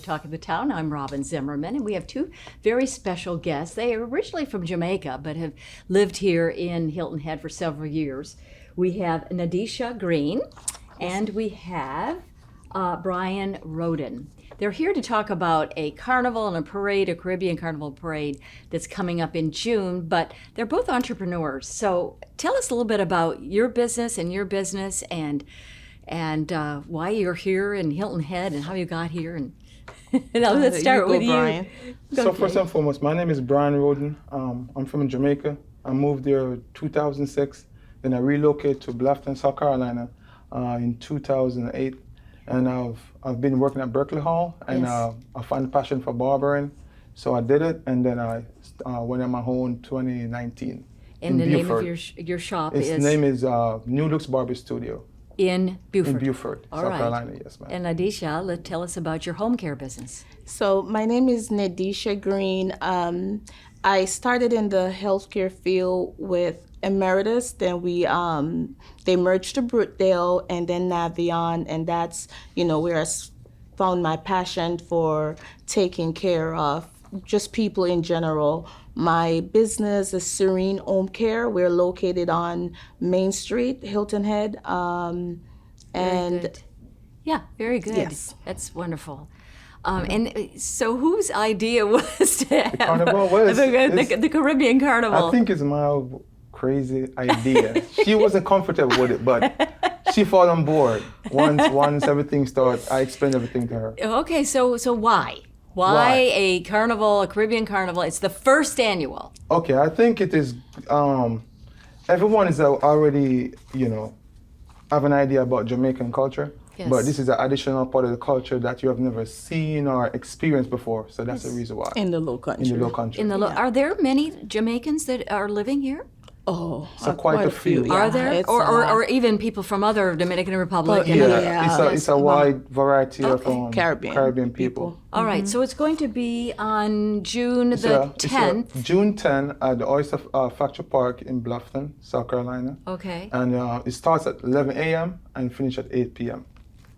Talk of the Town. I'm Robyn Zimmerman, and we have two very special guests. They are originally from Jamaica, but have lived here in Hilton Head for several years. We have Nadesha Green, and we have Bryan Rhoden. They're here to talk about a carnival and a parade, a Caribbean carnival parade that's coming up in June, but they're both entrepreneurs. So tell us a little bit about your business and why you're here in Hilton Head and how you got here. And let's start with you. Bryan. So first and foremost, my name is Bryan Rhoden. I'm from Jamaica. I moved there in 2006. Then I relocated to Bluffton, South Carolina in 2008. And I've been working at Berkeley Hall, and Yes. I found a passion for barbering. So I did it, and then I went on my own 2019 And the Beaufort. name of your shop Its is name is New Looks Barber Studio in Beaufort. in Beaufort, All South right. Carolina. Yes, ma'am. And Nadesha, tell us about your home care business. So my name is Nadesha Green. I started in the healthcare field with Emeritus. Then they merged to Brookdale and then Navion, and that's where I found my passion for taking care of just people in general. My business is Serene Home Care. We're located on Main Street, Hilton Head, Very and good. Yeah, very good. Yes. That's wonderful. And so whose idea was to have Carnival was- the Caribbean Carnival? I think it's my crazy idea. She wasn't comfortable with it, but she fought on board. Once everything started, I explained everything to her. Okay, so why? Why a carnival, a Caribbean carnival? It's the first annual. Okay, I think it is. Everyone is already, have an idea about Jamaican culture, Yes. but this is an additional part of the culture that you have never seen or experienced before. So that's the reason why. in the Lowcountry. In the Lowcountry. Are there many Jamaicans that are living here? Oh, So quite a few. yeah. Are there, It's, or even people from other Dominican Republic? and yeah, other- it's a wide variety of Caribbean people. All right, so it's going to be on June It's the a- it's a 10th. June 10 at the Oyster Factory Park in Bluffton, South Carolina. Okay. And it starts at 11 a.m. and finish at 8 p.m.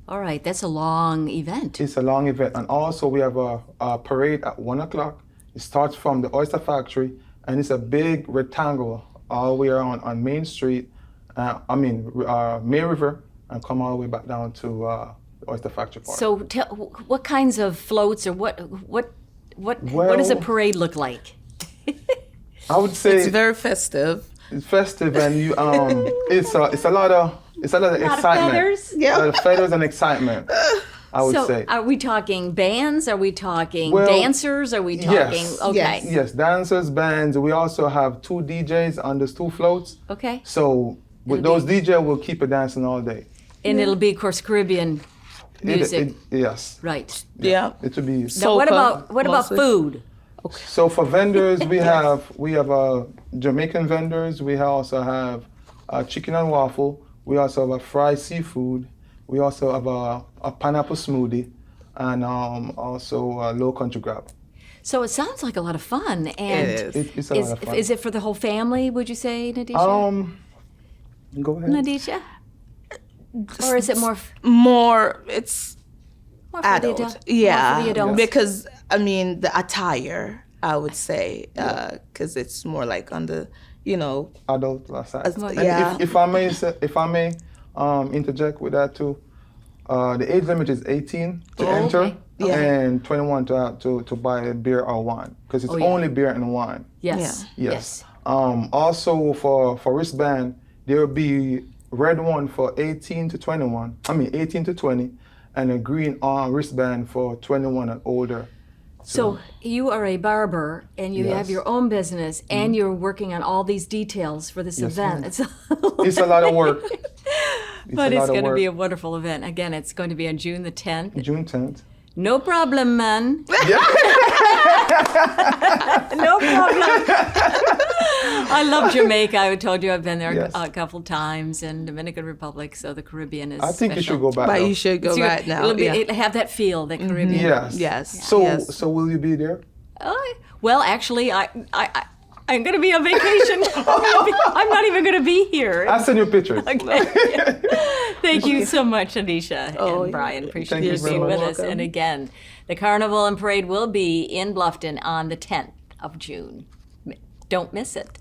All right, that's a long event. It's a long event. And also we have a parade at 1 o'clock. It starts from the Oyster Factory, and it's a big rectangle all the way around on Main Street, May River, and come all the way back down to the Oyster Factory Park. So, what kinds of floats or what does a Well- parade look like? I would say It's very festive. it's festive, and it's a lot of excitement. feathers? Yeah. A lot of feathers and excitement. I would So, say. are we talking bands? Are we talking Well, dancers? Are we talking? yes. Okay. Yes. Yes, dancers, bands. We also have 2 DJs on those 2 floats. Okay. So with those DJs, we'll keep it dancing all day. And it'll be, of course, Caribbean music. Yes. Right. Yeah. It will be. Now, what Soca, about mostly. food? So for vendors, we have Jamaican vendors. We also have chicken and waffle. We also have a fried seafood. We also have a pineapple smoothie, and also a Lowcountry grab. So it sounds like a lot of fun. And It is. It's a lot of fun. is it for the whole family? Would you say, Nadesha? Go ahead. Nadesha? Or is it more It's for the adult. adult? Yeah, More for the adults? because the attire, I would say, because it's more like on the, Adult side. And yeah. if I may interject with that too, the age limit is 18 to enter, okay. Yeah. and 21 to buy a beer or wine, because it's yeah. only beer and wine. Yes. Yes. Also for wristband, there will be red one for 18 to 20, and a green wristband for 21 and older. So you are a barber and you have Yes. your own business and you're working on all these details for this event. ma'am. It's It's a lot of work. but a it's lot of going to work. be a wonderful event. Again, it's going to be on June the 10th. June 10th. No problem, man. Yeah. No problem. I love Jamaica. I told you I've been there Yes. a couple times, and Dominican Republic, so the Caribbean is I think you special. should go back. but though. you should go So right now. It'll, be, Yeah. it'll have that feel, that Caribbean. Yes. Yes. So Yes. so will you be there? Well, actually, I'm going to be on vacation. I'm not even going to be here. I'll send you pictures. Okay. Thank you so much, Nadesha and Bryan. Appreciate Thank you you very being much. with us. And again, the Carnival and Parade will be in Bluffton on the 10th of June. Don't miss it.